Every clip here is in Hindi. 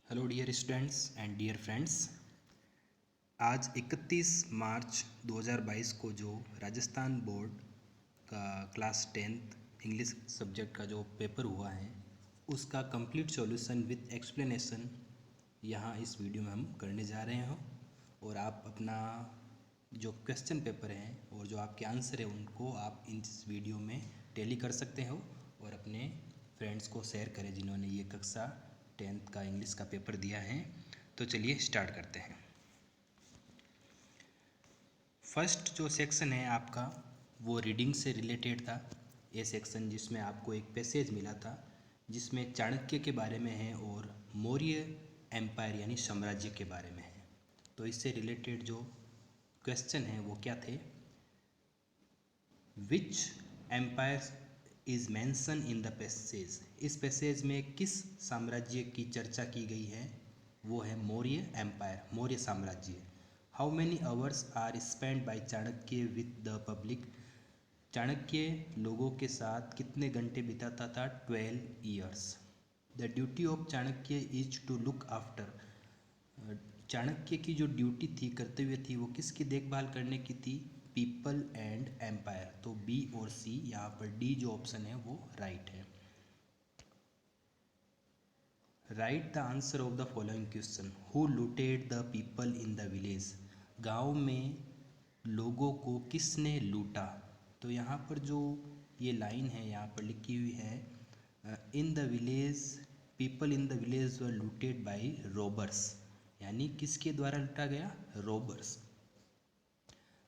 Hello dear students and dear friends. आज 31 मार्च 2022 को जो राजस्थान बोर्ड का क्लास 10th इंग्लिश सब्जेक्ट का जो पेपर हुआ है उसका कंप्लीट सॉल्यूशन विथ एक्सप्लेनेशन यहाँ इस वीडियो में हम करने जा रहे हैं। और आप अपना जो क्वेश्चन पेपर हैं और जो आपके आंसर है उनको आप इस वीडियो में टैली कर सकते हो और अपने फ्रेंड्स को शेयर करें जिन्होंने ये कक्षा 10th का इंग्लिश का पेपर दिया है। तो चलिए स्टार्ट करते हैं। फर्स्ट जो सेक्शन है आपका वो रीडिंग से रिलेटेड था। ये सेक्शन जिसमें आपको एक पैसेज मिला था जिसमें चाणक्य के बारे में है और मौर्य एम्पायर यानी साम्राज्य के बारे में है। तो इससे रिलेटेड जो क्वेश्चन है वो क्या थे, which empire is mention in the passage. इस पैसेज में किस साम्राज्य की चर्चा की गई है, वो है मौर्य एम्पायर, मौर्य साम्राज्य। How many hours are spend by Chanakya with the public. Chanakya लोगों के साथ कितने घंटे बिताता था, 12 years. The duty of Chanakya is to look after. Chanakya की जो ड्यूटी थी, कर्तव्य थी, वो किसकी देखभाल करने की थी, पीपल एंड एम्पायर। तो बी और सी, यहाँ पर डी जो ऑप्शन है वो राइट है। Right the answer of the following question. Who looted the people in the village. गांव में लोगों को किसने लूटा। तो यहाँ पर जो ये लाइन है यहाँ पर लिखी हुई है, in the village, people in the village were looted by robbers, यानी किसके द्वारा लूटा गया, रॉबर्स।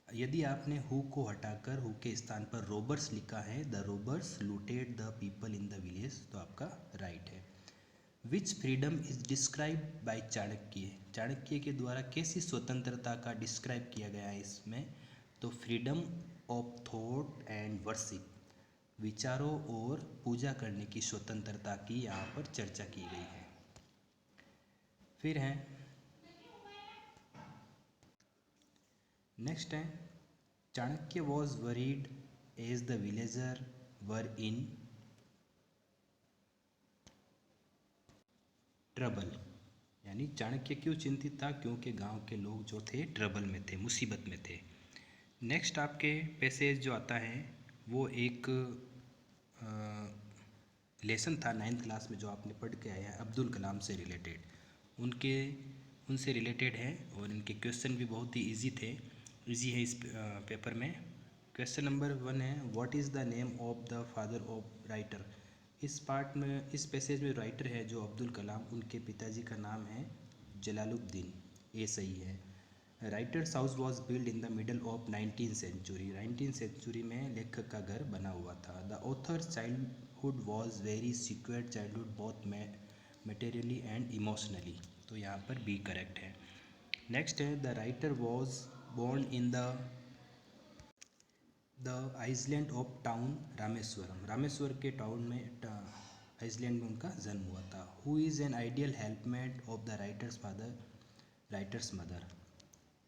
यदि आपने हु को हटाकर हु के स्थान पर रॉबर्स लिखा है, the robbers looted the people in the village, तो आपका राइट है। Which freedom is describe by Chanakya. Chanakya के द्वारा कैसी स्वतंत्रता का डिस्क्राइब किया गया है इसमें, तो freedom of thought and worship, विचारों और पूजा करने की स्वतंत्रता की यहाँ पर चर्चा की गई है। फिर है नेक्स्ट है, Chanakya was worried as the villager were in trouble. यानी चाणक्य क्यों चिंतित था, क्योंकि गांव के लोग जो थे ट्रबल में थे, मुसीबत में थे। नेक्स्ट आपके पैसेज जो आता है वो एक लेसन था 9th क्लास में जो आपने पढ़ के आए हैं, अब्दुल कलाम से रिलेटेड, उनसे रिलेटेड है। और इनके क्वेश्चन भी बहुत ही इजी है इस पेपर में। क्वेश्चन नंबर 1 है, what is the name of the father of writer. इस पार्ट में, इस पैसेज में राइटर है जो अब्दुल कलाम, उनके पिताजी का नाम है जलालुद्दीन। ये सही है। Writers house was build in the middle of 19th century. 19th century में लेखक का घर बना हुआ था। The author childhood was very secured childhood both materially and emotionally, तो यहाँ पर बी करेक्ट है। नेक्स्ट है, the writer was born in the island of town Rameswaram. Rameshwar के टाउन में, आइसलैंड में उनका जन्म हुआ था। Who is an ideal helpmate of the writers father, writers mother,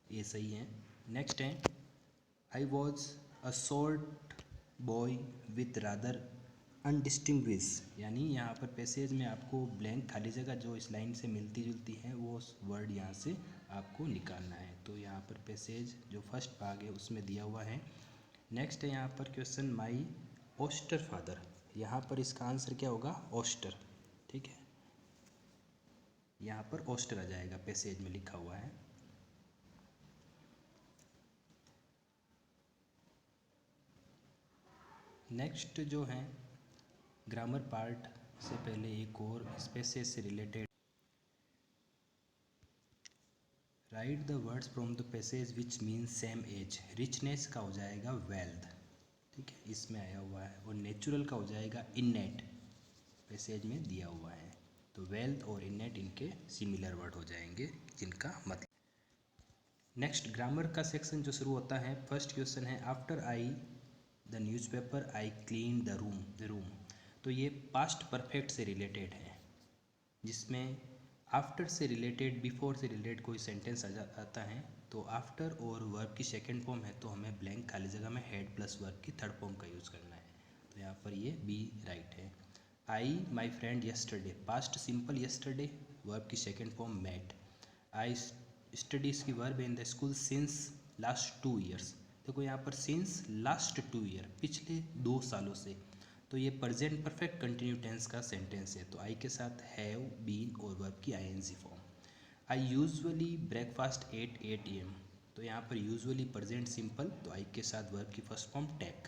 ये सही है। नेक्स्ट है, I was a short boy with rather undistinguish. यानी यहाँ पर पैसेज में आपको ब्लैंक खाली जगह जो इस लाइन से मिलती जुलती है वो वर्ड यहाँ से आपको निकालना है। तो यहाँ पर पैसेज जो फर्स्ट भाग है उसमें दिया हुआ है। नेक्स्ट है यहाँ पर क्वेश्चन, माई ओस्टर फादर। यहाँ पर इसका आंसर क्या होगा, ओस्टर। ठीक है, यहाँ पर ओस्टर आ जाएगा, पैसेज में लिखा हुआ है। नेक्स्ट जो है ग्रामर पार्ट से पहले एक और स्पेसेस से related, write the words from the passage which mean same as. Richness का हो जाएगा वेल्थ, ठीक है, इसमें आया हुआ है। और नेचुरल का हो जाएगा इननेट, पैसेज में दिया हुआ है। तो वेल्थ और इननेट इनके सिमिलर वर्ड हो जाएंगे जिनका मतलब। नेक्स्ट ग्रामर का सेक्शन जो शुरू होता है, फर्स्ट क्वेश्चन है, after I the newspaper I clean the room. तो ये पास्ट परफेक्ट से रिलेटेड है, जिसमें आफ्टर से रिलेटेड, बिफोर से रिलेटेड कोई सेंटेंस आता है तो आफ्टर और वर्ब की सेकंड फॉर्म है तो हमें ब्लैंक खाली जगह में हेड प्लस वर्ब की थर्ड फॉर्म का यूज़ करना है। तो यहाँ पर ये बी राइट है। I my friend yesterday, past simple yesterday verb की second form met. I study इसकी verb in the school since last 2 years. देखो यहाँ पर सिंस लास्ट 2 ईयर, पिछले 2 सालों से, तो ये प्रेजेंट परफेक्ट कंटिन्यू टेंस का सेंटेंस है। तो आई के साथ हैव, बीन और वर्ब की ING form. I usually breakfast at 8 AM। तो यहाँ पर यूजुअली प्रेजेंट सिंपल, तो आई के साथ वर्ब की फर्स्ट फॉर्म टेक।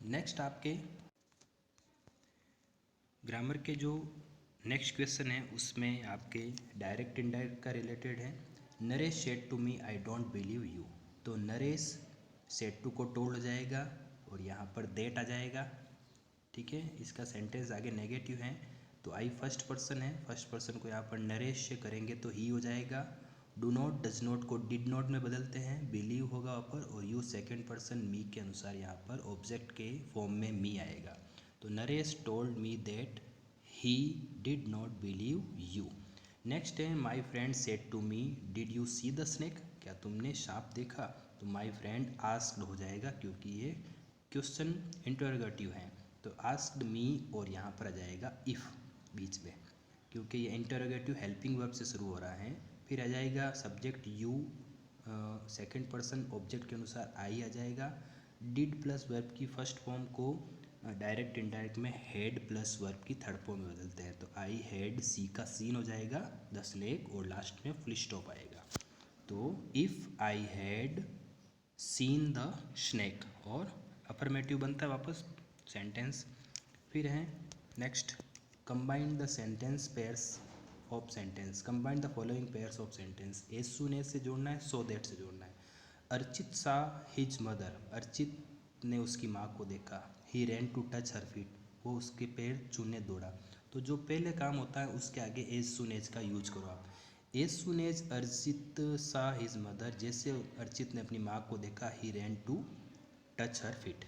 नेक्स्ट आपके ग्रामर के जो नेक्स्ट क्वेश्चन है उसमें आपके डायरेक्ट इनडायरेक्ट का रिलेटेड है। Naresh said to me I don't believe you. तो नरेश सेड टू को टोल्ड जाएगा और यहाँ पर देट आ जाएगा। ठीक है, इसका सेंटेंस आगे नेगेटिव है, तो आई फर्स्ट पर्सन है, फर्स्ट पर्सन को यहाँ पर नरेश से करेंगे तो ही हो जाएगा। डू नॉट डज नॉट को डिड नॉट में बदलते हैं, बिलीव होगा ऊपर, और यू सेकेंड पर्सन मी के अनुसार यहाँ पर ऑब्जेक्ट के फॉर्म में मी आएगा। तो Naresh told me that he did not believe you. Next है my friend said to me did you see the snake. क्या तुमने सांप देखा। तो माई फ्रेंड आस्क्ड हो जाएगा क्योंकि ये क्वेश्चन इंटरोगेटिव है। तो आस्क्ड मी और यहाँ पर आ जाएगा इफ़ बीच में, क्योंकि ये इंटरोगेटिव हेल्पिंग वर्ब से शुरू हो रहा है। फिर आ जाएगा subject you, second person object के अनुसार आई आ जाएगा। डिड प्लस वर्ब की फर्स्ट फॉर्म को डायरेक्ट इनडायरेक्ट में हेड प्लस वर्ब की थर्ड फॉर्म में बदलते हैं। तो आई हेड, सी का सीन हो जाएगा, द स्नेक, और लास्ट में फुल स्टॉप आएगा। तो if I had seen the snake, और अफर्मेटिव बनता है वापस सेंटेंस। फिर है next combine the sentence pairs of sentence. Combine the following pairs of sentence. As soon as से जोड़ना है, सो दैट से जोड़ना है। अर्चित सा हिज मदर। अर्चित ने उसकी माँ को देखा। He ran to touch her feet. वो उसके पैर छूने दौड़ा। तो जो पहले काम होता है उसके आगे एज सून एज का यूज करो आप। एज सून एज अर्चित सा हिज मदर, जैसे अर्चित ने अपनी माँ को देखा, he ran to touch her feet.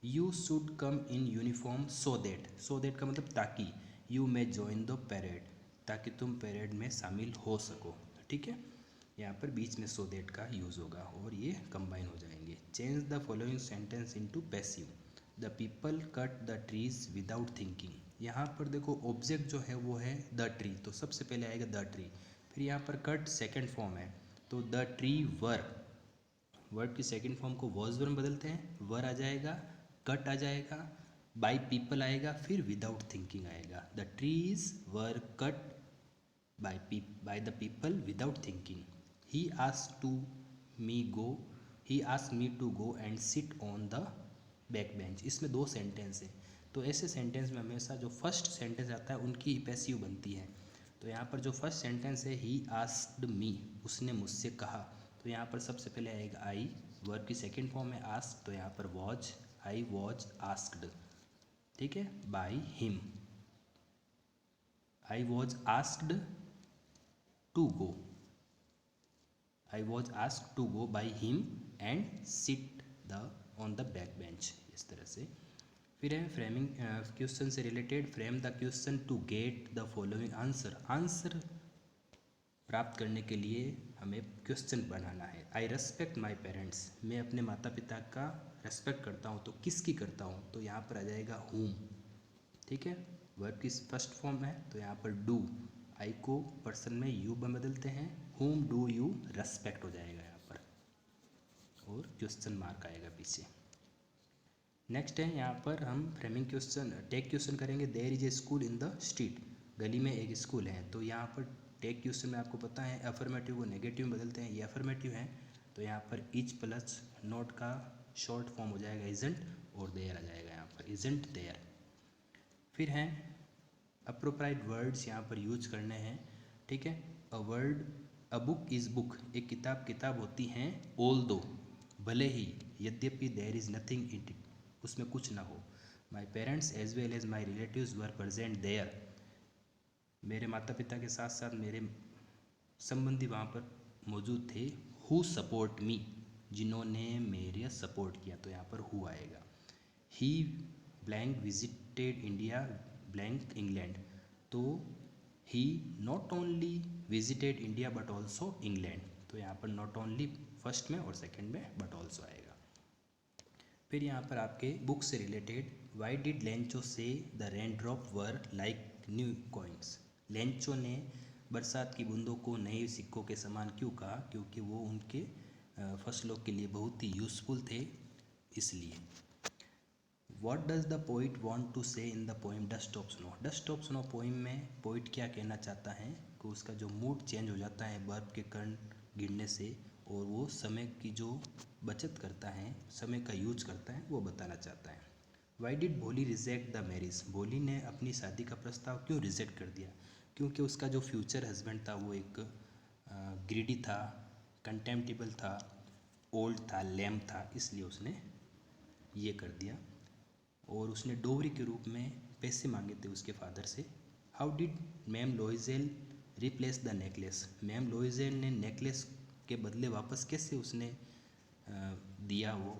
You should come in uniform so that. So that का मतलब ताकि, you may join the parade, ताकि तुम पैरेड में शामिल हो सको। ठीक है, यहाँ पर बीच में सो दैट का यूज़ होगा और ये कंबाइन हो जाएंगे। Change the following sentence into passive. The people cut the trees without thinking. यहाँ पर देखो ऑब्जेक्ट जो है वो है द ट्री, तो सबसे पहले आएगा द ट्री। फिर यहाँ पर कट सेकेंड फॉर्म है, तो द ट्री वर, वर्ड की सेकेंड फॉर्म को वॉज वर में बदलते हैं, वर आ जाएगा, कट आ जाएगा, बाय पीपल आएगा, फिर विदाउट थिंकिंग आएगा। The trees were cut by the people without thinking. He asked me to go and sit on the back bench. इसमें 2 सेंटेंस है, तो ऐसे सेंटेंस में हमेशा जो फर्स्ट सेंटेंस आता है उनकी पैसिव बनती है। तो यहाँ पर जो फर्स्ट सेंटेंस है ही आस्क्ड मी, उसने मुझसे कहा, तो यहाँ पर सबसे पहले आएगा आई, वर्ब की सेकेंड फॉर्म है आस्क, तो यहाँ पर वॉज, आई वॉज आस्क्ड। ठीक है, by him. I was asked to go. I was asked to go by him and sit on the back bench. इस तरह से। फिर है फ्रेमिंग क्वेश्चन से related. Frame the question to get the following answer. Answer प्राप्त करने के लिए हमें क्वेश्चन बनाना है। I respect my parents. मैं अपने माता पिता का रेस्पेक्ट करता हूँ, तो किसकी करता हूँ, तो यहाँ पर आ जाएगा whom। ठीक है, वर्ब की फर्स्ट फॉर्म है, तो यहाँ पर डू, आई को पर्सन में यू में बदलते हैं, whom डू यू रेस्पेक्ट हो जाएगा यहाँ पर, और क्वेश्चन मार्क आएगा पीछे। नेक्स्ट है यहाँ पर हम फ्रेमिंग क्वेश्चन, टेक क्वेश्चन करेंगे। There is a school in the street. गली में एक स्कूल है, तो यहाँ पर टेक क्वेश्चन में आपको पता है अफर्मेटिव को नेगेटिव में बदलते हैं, ये अफर्मेटिव है, तो यहाँ पर इज प्लस नॉट का शॉर्ट फॉर्म हो जाएगा इजेंट, और देयर आ जाएगा यहाँ पर इजेंट देयर। फिर हैं अप्रोप्राइट वर्ड्स यहाँ पर यूज करने हैं। ठीक है, a word, a book is book, एक किताब किताब होती हैं, ऑल दो, भले ही, यद्यपि, there is nothing in it, उसमें कुछ ना हो। My parents as well as my relatives were present there. मेरे माता पिता के साथ साथ मेरे संबंधी वहाँ पर मौजूद थे। हु सपोर्ट मी, जिन्होंने मेरे सपोर्ट किया, तो यहाँ पर हु आएगा। He blank visited India blank England, तो he not only visited India but also England, तो यहाँ पर नॉट ओनली फर्स्ट में और सेकंड में बट ऑल्सो आएगा। फिर यहाँ पर आपके बुक से रिलेटेड वाई डिड लेंचो से the rain drop were like new coins. Lencho ने बरसात की बूंदों को नए सिक्कों के समान क्यों कहा? क्योंकि वो उनके फसलों के लिए बहुत ही यूज़फुल थे, इसलिए। What does the poet want to say in the poem dust of snow? Dust of snow poem में पोइट क्या कहना चाहता है कि उसका जो मूड चेंज हो जाता है बर्फ़ के कण गिरने से, और वो समय की जो बचत करता है, समय का यूज करता है, वो बताना चाहता है। वाई डिड भोली रिजेक्ट द मैरिज? भोली ने अपनी शादी का प्रस्ताव क्यों रिजेक्ट कर दिया? क्योंकि उसका जो फ्यूचर हस्बैंड था वो एक ग्रीडी था, कंटेम्प्टेबल था, ओल्ड था, लेम था, इसलिए उसने ये कर दिया। और उसने डोवरी के रूप में पैसे मांगे थे उसके फादर से। How did ma'am Loisel replace the necklace? Ma'am Loisel ने नेकलेस के बदले वापस कैसे उसने दिया वो?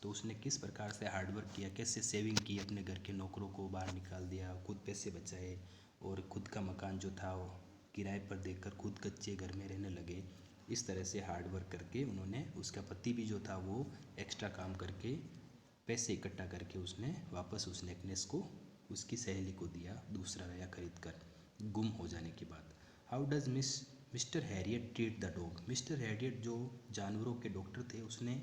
तो उसने किस प्रकार से हार्डवर्क किया, कैसे सेविंग की, अपने घर के नौकरों को बाहर निकाल दिया, खुद पैसे बचाए, और खुद का मकान जो था वो किराए पर देकर खुद कच्चे घर में रहने लगे। इस तरह से हार्डवर्क करके उन्होंने, उसका पति भी जो था वो एक्स्ट्रा काम करके पैसे इकट्ठा करके उसने वापस उस नेकलेस को उसकी सहेली को दिया, दूसरा नया खरीद कर, गुम हो जाने के बाद। How does mister Harriet treat the dog? Mister Harriet जो जानवरों के डॉक्टर थे, उसने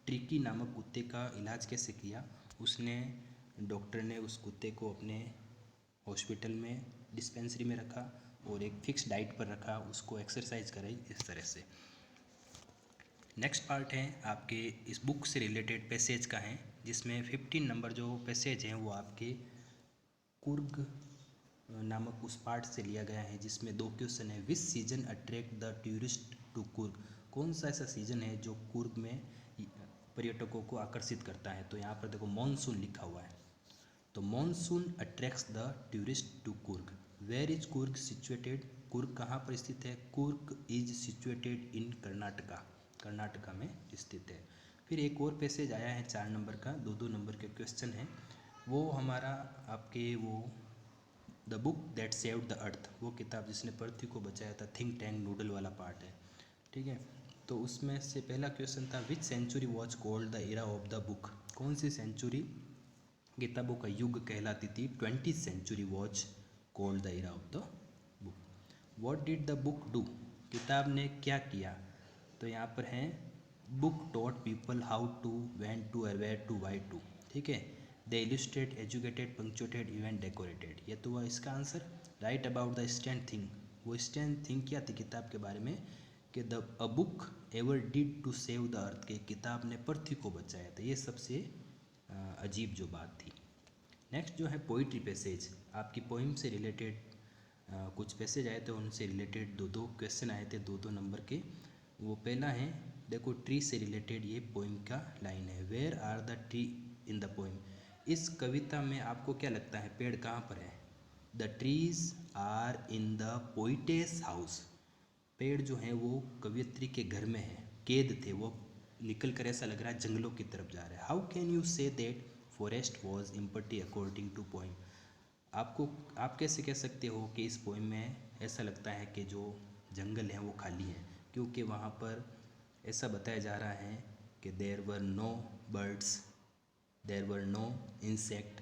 ट्रिकी नामक कुत्ते का इलाज कैसे किया? उसने, डॉक्टर ने उस कुत्ते को अपने हॉस्पिटल में, डिस्पेंसरी में रखा और एक फिक्स डाइट पर रखा, उसको एक्सरसाइज कराई, इस तरह से। नेक्स्ट पार्ट है आपके इस बुक से रिलेटेड पैसेज का है, जिसमें 15 नंबर जो पैसेज हैं वो आपके कुर्ग नामक उस पार्ट से लिया गया है, जिसमें 2 क्वेश्चन है। Which season attract the tourist to Coorg? कौन सा ऐसा सीजन है जो कुर्ग में पर्यटकों को आकर्षित करता है? तो यहाँ पर देखो मॉनसून लिखा हुआ है, तो monsoon attracts the tourist to Coorg. Where is Coorg situated? Coorg कहाँ पर स्थित है? Coorg is situated in Karnataka, Karnataka में स्थित है। फिर एक और पैसेज आया है 4 नंबर का, 2-2 नंबर के क्वेश्चन है, वो हमारा आपके वो the book that saved the earth, वो किताब जिसने पृथ्वी को बचाया था, थिंक टैंक नूडल वाला पार्ट है, ठीक है। तो उसमें से पहला क्वेश्चन था which century was called the era of the book? कौन सी सेंचुरी किताबों का युग कहलाती थी? 20th century was called the era of the book. What did the book do? किताब ने क्या किया? तो यहाँ पर है book taught people how to, when to, where to, why to, ठीक है। They illustrate, educated, punctuated, event decorated, ये तो हुआ इसका answer. Right about the stand thing, वो स्टैंड थिंग क्या थी किताब के बारे में कि the a book ever did to save the earth, के किताब ने पृथ्वी को बचाया था, ये सबसे अजीब जो बात थी। नेक्स्ट जो है पोइट्री पैसेज, आपकी पोइम से रिलेटेड कुछ पैसेज आए थे, उनसे रिलेटेड 2-2 क्वेश्चन आए थे 2-2 नंबर के। वो पहला है, देखो ट्री से रिलेटेड ये पोइम का लाइन है, where are the tree in the poem? इस कविता में आपको क्या लगता है पेड़ कहाँ पर है? The trees are in the poetess house, पेड़ जो हैं वो कवियत्री के घर में है, कैद थे, वो निकल कर ऐसा लग रहा है जंगलों की तरफ जा रहे हैं। How can you say that forest was empty according to poem? आप कैसे कह सकते हो कि इस पोइम में ऐसा लगता है कि जो जंगल हैं वो खाली हैं? क्योंकि वहाँ पर ऐसा बताया जा रहा है कि there were no birds, there were no insect,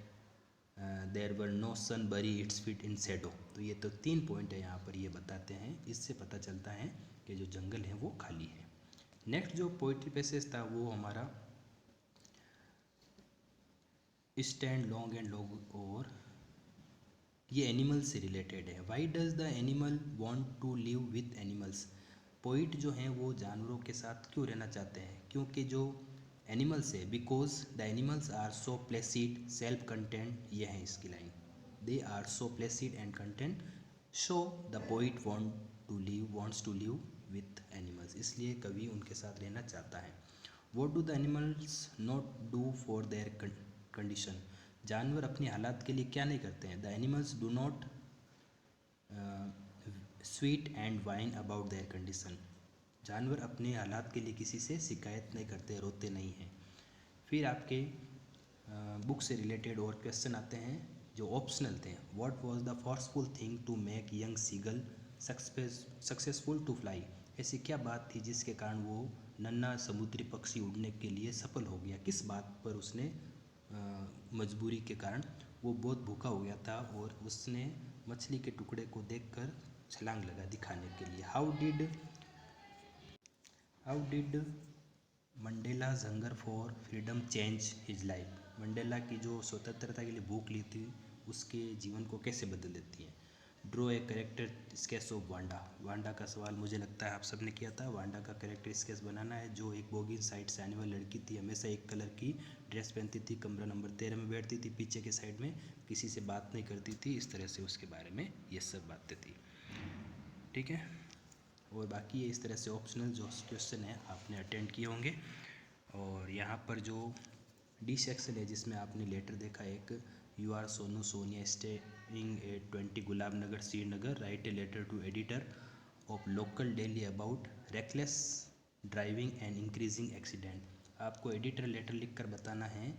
there were no sun buried its feet in shadow. तो ये तो 3 पॉइंट है यहाँ पर ये बताते हैं, इससे पता चलता है कि जो जंगल है वो खाली है। नेक्स्ट जो पोइट्री पैसेज था वो हमारा स्टैंड लॉन्ग एंड लॉन्ग, और ये एनिमल से रिलेटेड है। Why does the animal want to live with animals? Poet जो हैं वो जानवरों के साथ क्यों रहना चाहते हैं? क्योंकि जो एनिमल्स है, because the animals are so placid self content, ये है इसकी line, they are so placid and content, so the poet wants to live with animals, इसलिए कवि उनके साथ रहना चाहता है। What do the animals not do for their condition? जानवर अपनी हालात के लिए क्या नहीं करते हैं? The animals do not sweat and whine about their condition, जानवर अपने हालात के लिए किसी से शिकायत नहीं करते, रोते नहीं हैं। फिर आपके बुक से रिलेटेड और क्वेश्चन आते हैं जो ऑप्शनल थे। What was the forceful thing to make young seagull successful to fly? ऐसी क्या बात थी जिसके कारण वो नन्हा समुद्री पक्षी उड़ने के लिए सफल हो गया? किस बात पर उसने मजबूरी के कारण वो बहुत भूखा हो गया था और उसने मछली के टुकड़े को देखकर छलांग लगा दी खाने के लिए। How did Mandela's hunger for freedom change his life. Mandela की जो स्वतंत्रता के लिए भूख ली थी उसके जीवन को कैसे बदल देती है। Draw a character sketch of Wanda. Wanda का सवाल मुझे लगता है आप सबने किया था। वांडा का करेक्टर स्केच बनाना है, जो एक बोगिन साइड से आने वाली लड़की थी, हमेशा एक कलर की ड्रेस पहनती थी, कमरा नंबर 13 में बैठती थी, पीछे के साइड में, किसी से बात नहीं करती थी, इस तरह से उसके बारे में ये सब बातें थी। ठीक है, और बाकी ये इस तरह से ऑप्शनल जो क्वेश्चन है आपने अटेंड किए होंगे। और यहाँ पर जो डी सेक्शन है जिसमें आपने लेटर देखा एक, you are Sonu Sonia staying at 20 Gulab Nagar Srinagar, write a letter to editor of local daily about reckless driving and increasing accident. आपको एडिटर लेटर लिखकर बताना है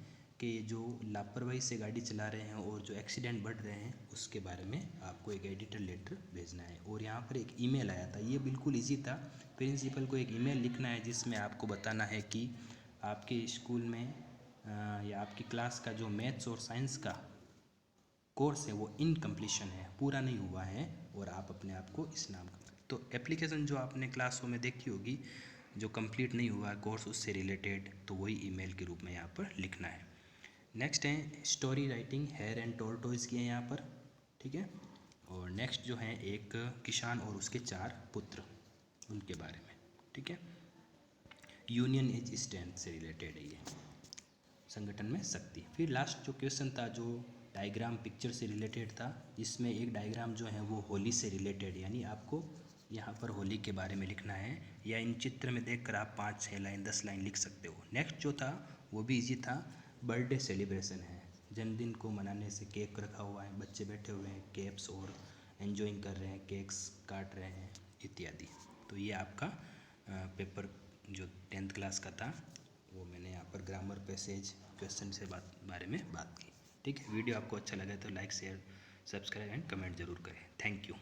कि ये जो लापरवाही से गाड़ी चला रहे हैं और जो एक्सीडेंट बढ़ रहे हैं उसके बारे में आपको एक एडिटर लेटर भेजना है। और यहाँ पर एक ईमेल आया था, ये बिल्कुल इजी था। प्रिंसिपल को एक ईमेल लिखना है जिसमें आपको बताना है कि आपके स्कूल में या आपकी क्लास का जो मैथ्स और साइंस का कोर्स है वो इनकम्प्लीशन है, पूरा नहीं हुआ है, और आप अपने आप को इस नाम का, तो एप्लीकेशन जो आपने क्लासों में देखी होगी जो कंप्लीट नहीं हुआ है कोर्स उससे रिलेटेड, तो वही ईमेल के रूप में यहाँ पर लिखना है। नेक्स्ट है स्टोरी राइटिंग हेयर एंड टोरटोइज की है यहाँ पर। ठीक है, और नेक्स्ट जो है एक किसान और उसके 4 पुत्र, उनके बारे में। ठीक है, यूनियन इज स्ट्रेंथ से रिलेटेड है ये, संगठन में शक्ति। फिर लास्ट जो क्वेश्चन था जो डायग्राम पिक्चर से रिलेटेड था, इसमें एक डायग्राम जो है वो होली से रिलेटेड, यानी आपको यहाँ पर होली के बारे में लिखना है, या इन चित्र में देखकर आप 5-6 लाइन 10 लाइन लिख सकते हो। नेक्स्ट जो था वो भी इजी था, बर्थडे सेलिब्रेशन है, जन्मदिन को मनाने से केक रखा हुआ है, बच्चे बैठे हुए हैं कैप्स और एंजॉइंग कर रहे हैं, केक्स काट रहे हैं इत्यादि। तो ये आपका पेपर जो 10th क्लास का था वो मैंने यहाँ पर ग्रामर पैसेज क्वेश्चन से बारे में बात की। ठीक है, वीडियो आपको अच्छा लगा तो like share subscribe and comment जरूर करें। Thank you.